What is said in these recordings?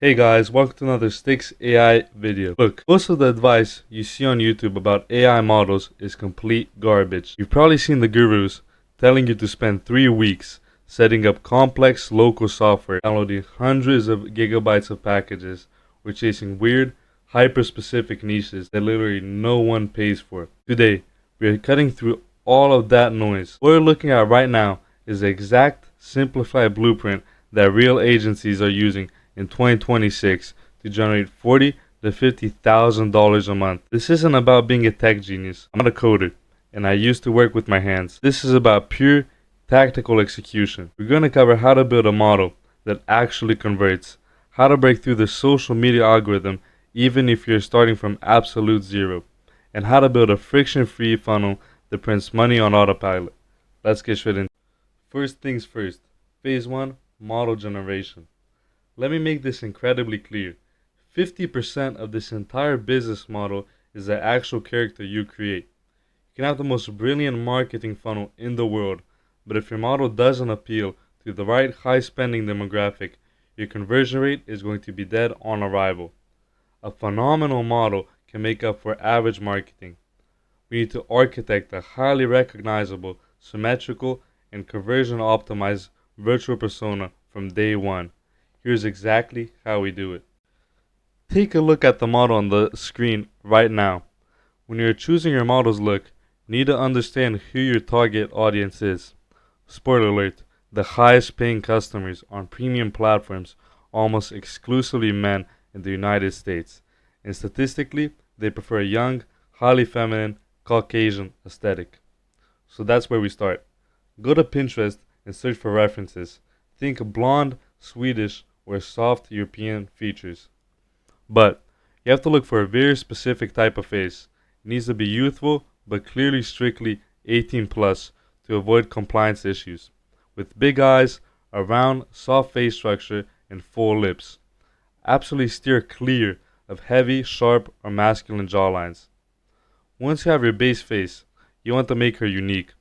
Hey guys, welcome to another Sticks AI video. Look, most of the advice you see on YouTube about AI models is complete garbage. You've probably seen the gurus telling you to spend 3 weeks setting up complex local software, downloading hundreds of gigabytes of packages, or chasing weird, hyper-specific niches that literally no one pays for. Today, we are cutting through all of that noise. What we're looking at right now is the exact simplified blueprint that real agencies are using in 2026 to generate $40,000 to $50,000 a month. This isn't about being a tech genius. I'm not a coder, and I used to work with my hands. This is about pure tactical execution. We're going to cover how to build a model that actually converts, how to break through the social media algorithm even if you're starting from absolute zero, and how to build a friction-free funnel that prints money on autopilot. Let's get straight in. First things first. Phase 1, model generation. Let me make this incredibly clear. 50% of this entire business model is the actual character you create. You can have the most brilliant marketing funnel in the world, but if your model doesn't appeal to the right high spending demographic, your conversion rate is going to be dead on arrival. A phenomenal model can make up for average marketing. We need to architect a highly recognizable, symmetrical, and conversion optimized virtual persona from day one. Here's exactly how we do it. Take a look at the model on the screen right now. When you're choosing your model's look, you need to understand who your target audience is. Spoiler alert, the highest paying customers on premium platforms are almost exclusively men in the United States, and statistically, they prefer a young, highly feminine, Caucasian aesthetic. So that's where we start. Go to Pinterest and search for references. Think blonde, Swedish, or soft European features. But you have to look for a very specific type of face. It needs to be youthful, but clearly strictly 18 plus to avoid compliance issues. With big eyes, a round, soft face structure, and full lips. Absolutely steer clear of heavy, sharp, or masculine jawlines. Once you have your base face, you want to make her unique.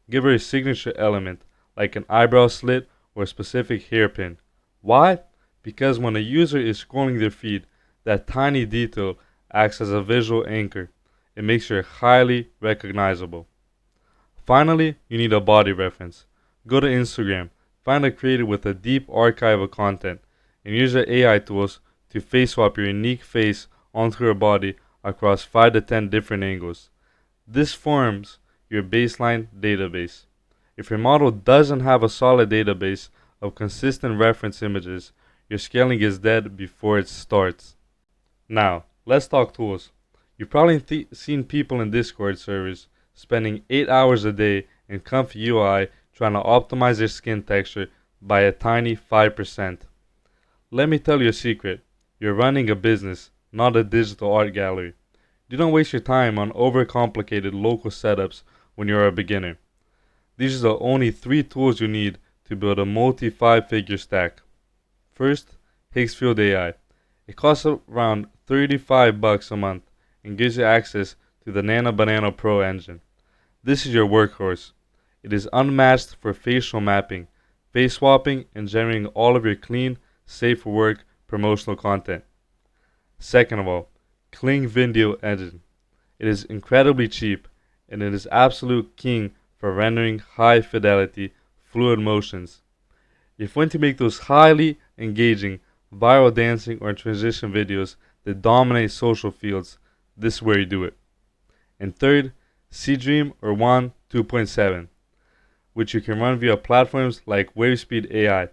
Give her a signature element, like an eyebrow slit or a specific hairpin. Why? Because when a user is scrolling their feed, that tiny detail acts as a visual anchor. It makes her highly recognizable. Finally, you need a body reference. Go to Instagram, find a creator with a deep archive of content, and use your AI tools to face swap your unique face onto her body across 5 to 10 different angles. This forms your baseline database. If your model doesn't have a solid database of consistent reference images, your scaling is dead before it starts. Now, let's talk tools. You've probably seen people in Discord servers spending 8 hours a day in comfy UI trying to optimize their skin texture by a tiny 5%. Let me tell you a secret. You're running a business, not a digital art gallery. Do not waste your time on overcomplicated local setups when you're a beginner. These are the only 3 tools you need to build a multi-5-figure stack. First, Higgsfield AI. It costs around $35 a month and gives you access to the Nano Banana Pro engine. This is your workhorse. It is unmatched for facial mapping, face swapping, and generating all of your clean, safe for work promotional content. Second of all, Kling Video Engine. It is incredibly cheap and it is absolute king for rendering high fidelity, fluid motions. If you want to make those highly engaging, viral dancing or transition videos that dominate social fields, this is where you do it. And third, Seedream or WAN 2.7, which you can run via platforms like WaveSpeed AI.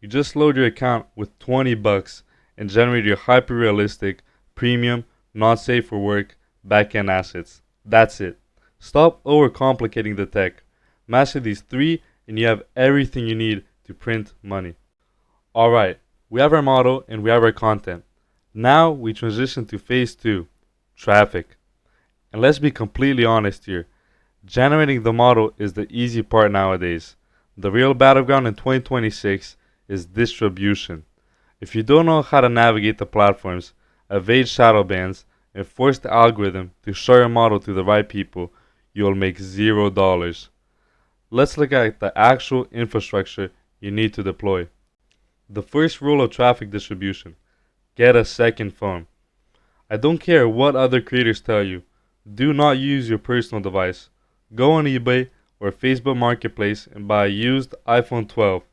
You just load your account with $20 and generate your hyper-realistic, premium, not safe for work, backend assets. That's it. Stop overcomplicating the tech. Master these 3 and you have everything you need to print money. Alright, we have our model and we have our content. Now we transition to phase 2, traffic. And let's be completely honest here. Generating the model is the easy part nowadays. The real battleground in 2026 is distribution. If you don't know how to navigate the platforms, evade shadow bans, and force the algorithm to show your model to the right people, you'll make $0. Let's look at the actual infrastructure you need to deploy. The first rule of traffic distribution. Get a second phone. I don't care what other creators tell you. Do not use your personal device. Go on eBay or Facebook Marketplace and buy a used iPhone 12.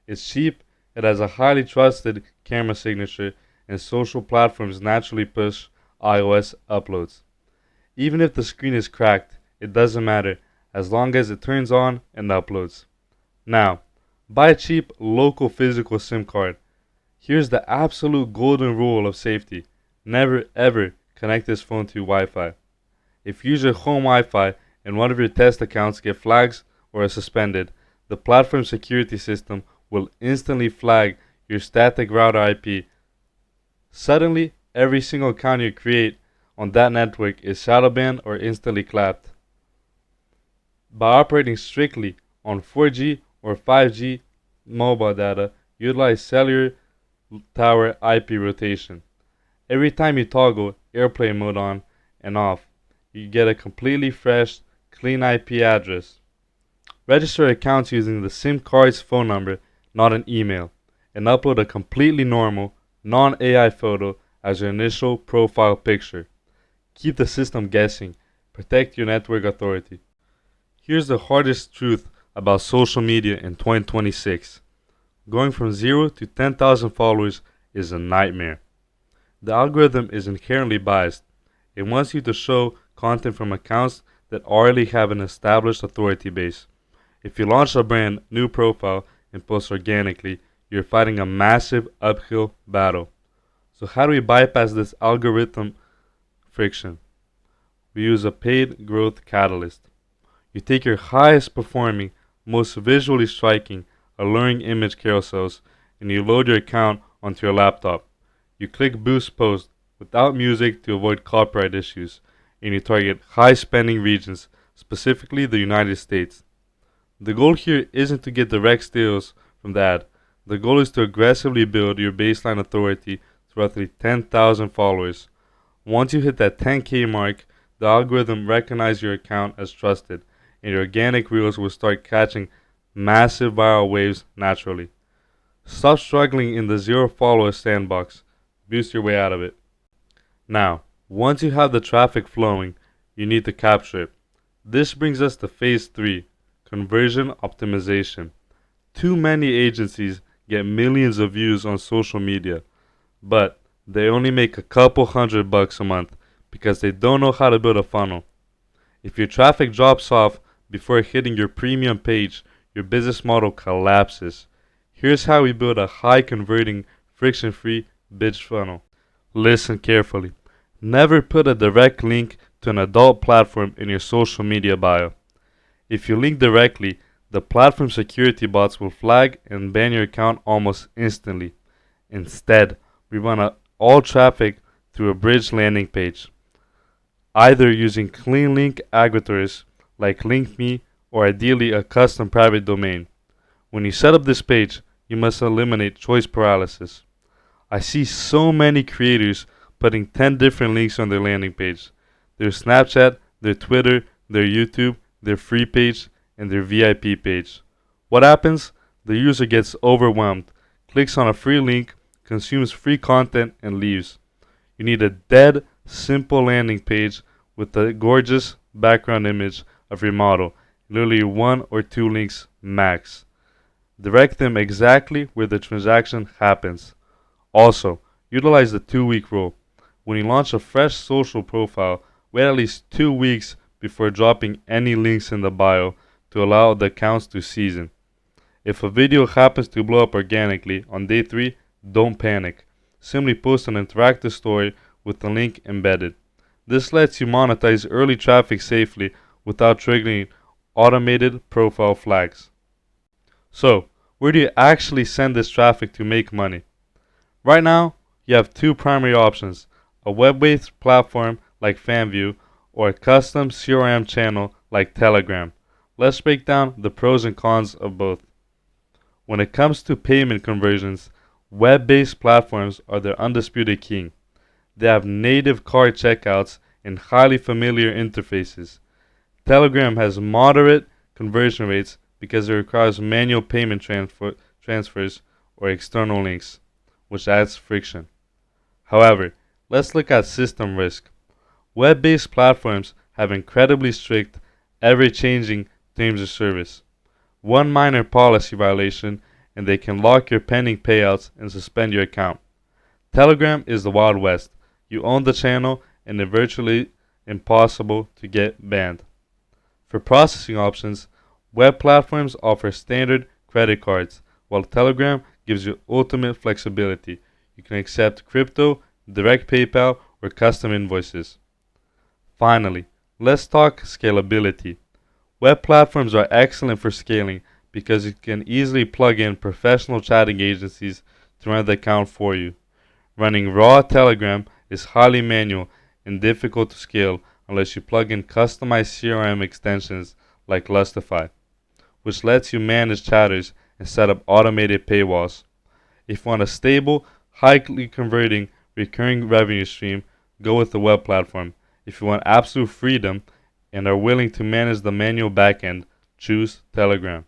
It's cheap, it has a highly trusted camera signature, and social platforms naturally push iOS uploads. Even if the screen is cracked, it doesn't matter as long as it turns on and uploads. Now, buy a cheap local physical SIM card. Here's the absolute golden rule of safety. Never ever connect this phone to Wi-Fi. If you use your home Wi-Fi and one of your test accounts get flags or is suspended, the platform security system will instantly flag your static router IP. Suddenly, every single account you create on that network is shadow banned or instantly clapped. By operating strictly on 4G or 5G mobile data, utilize cellular tower IP rotation. Every time you toggle airplane mode on and off, you get a completely fresh, clean IP address. Register accounts using the SIM card's phone number, not an email, and upload a completely normal, non-AI photo as your initial profile picture. Keep the system guessing. Protect your network authority. Here's the hardest truth about social media in 2026. Going from 0 to 10,000 followers is a nightmare. The algorithm is inherently biased. It wants you to show content from accounts that already have an established authority base. If you launch a brand new profile and post organically, you're fighting a massive uphill battle. So how do we bypass this algorithm friction? We use a paid growth catalyst. You take your highest performing, most visually striking, alluring image carousels and you load your account onto your laptop. You click boost post without music to avoid copyright issues, and you target high spending regions, specifically the United States. The goal here isn't to get direct sales from the ad. The goal is to aggressively build your baseline authority to roughly 10,000 followers. Once you hit that 10K mark, the algorithm recognizes your account as trusted, and your organic reels will start catching massive viral waves naturally. Stop struggling in the zero follower sandbox. Boost your way out of it. Now, once you have the traffic flowing, you need to capture it. This brings us to phase 3, conversion optimization. Too many agencies get millions of views on social media, but they only make a couple $100 a month because they don't know how to build a funnel. If your traffic drops off before hitting your premium page, your business model collapses. Here's how we build a high converting, friction free bitch funnel. Listen carefully. Never put a direct link to an adult platform in your social media bio. If you link directly, the platform security bots will flag and ban your account almost instantly. Instead, we run all traffic through a bridge landing page, either using clean link aggregators like LinkMe or ideally a custom private domain. When you set up this page, you must eliminate choice paralysis. I see so many creators putting 10 different links on their landing page. Their Snapchat, their Twitter, their YouTube, their free page, and their VIP page. What happens? The user gets overwhelmed, clicks on a free link, consumes free content, and leaves. You need a dead, simple landing page with a gorgeous background image of your model, literally 1 or 2 links max. Direct them exactly where the transaction happens. Also, utilize the 2-week rule. When you launch a fresh social profile, wait at least 2 weeks before dropping any links in the bio to allow the accounts to season. If a video happens to blow up organically on day 3, don't panic. Simply post an interactive story with the link embedded. This lets you monetize early traffic safely without triggering automated profile flags. So, where do you actually send this traffic to make money? Right now, you have 2 primary options, a web-based platform like FanView or a custom CRM channel like Telegram. Let's break down the pros and cons of both. When it comes to payment conversions, web-based platforms are the undisputed king. They have native card checkouts and highly familiar interfaces. Telegram has moderate conversion rates because it requires manual payment transfers or external links, which adds friction. However, let's look at system risk. Web-based platforms have incredibly strict, ever-changing terms of service. One minor policy violation and they can lock your pending payouts and suspend your account. Telegram is the Wild West. You own the channel and it's virtually impossible to get banned. For processing options, web platforms offer standard credit cards, while Telegram gives you ultimate flexibility. You can accept crypto, direct PayPal, or custom invoices. Finally, let's talk scalability. Web platforms are excellent for scaling because you can easily plug in professional chatting agencies to run the account for you. Running raw Telegram is highly manual and difficult to scale unless you plug in customized CRM extensions like Lustify, which lets you manage chatters and set up automated paywalls. If you want a stable, highly converting, recurring revenue stream, go with the web platform. If you want absolute freedom and are willing to manage the manual backend, choose Telegram.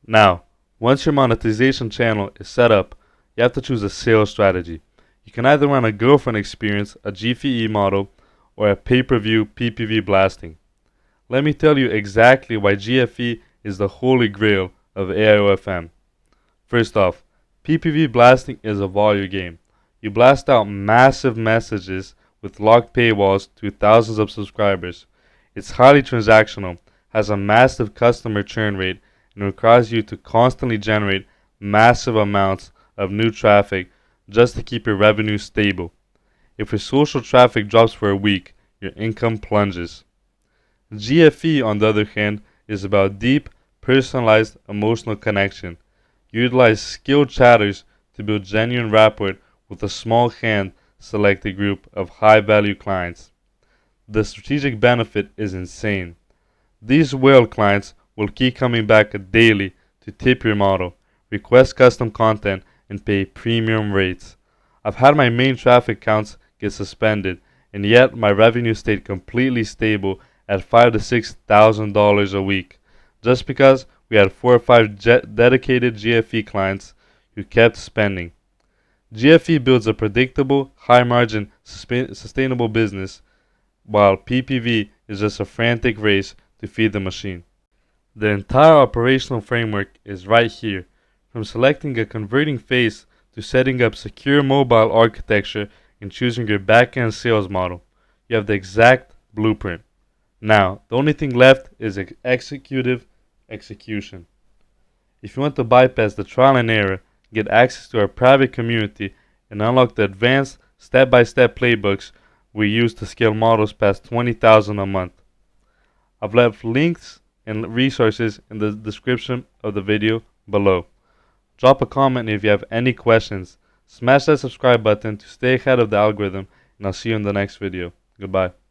Now, once your monetization channel is set up, you have to choose a sales strategy. You can either run a girlfriend experience, a GVE model, or a pay-per-view PPV blasting. Let me tell you exactly why GFE is the holy grail of AIOFM. First off, PPV blasting is a volume game. You blast out massive messages with locked paywalls to thousands of subscribers. It's highly transactional, has a massive customer churn rate, and requires you to constantly generate massive amounts of new traffic just to keep your revenue stable. If your social traffic drops for a week, your income plunges. GFE, on the other hand, is about deep, personalized emotional connection. You utilize skilled chatters to build genuine rapport with a small hand selected group of high-value clients. The strategic benefit is insane. These whale clients will keep coming back daily to tip your model, request custom content, and pay premium rates. I've had my main traffic counts get suspended, and yet my revenue stayed completely stable at $5,000 to $6,000 a week, just because we had 4 or 5 dedicated GFE clients who kept spending. GFE builds a predictable, high-margin, sustainable business, while PPV is just a frantic race to feed the machine. The entire operational framework is right here, from selecting a converting phase to setting up secure mobile architecture and choosing your back-end sales model. You have the exact blueprint. Now, the only thing left is execution. If you want to bypass the trial and error, get access to our private community, and unlock the advanced step-by-step playbooks we use to scale models past 20,000 a month. I've left links and resources in the description of the video below. Drop a comment if you have any questions. Smash that subscribe button to stay ahead of the algorithm, and I'll see you in the next video. Goodbye.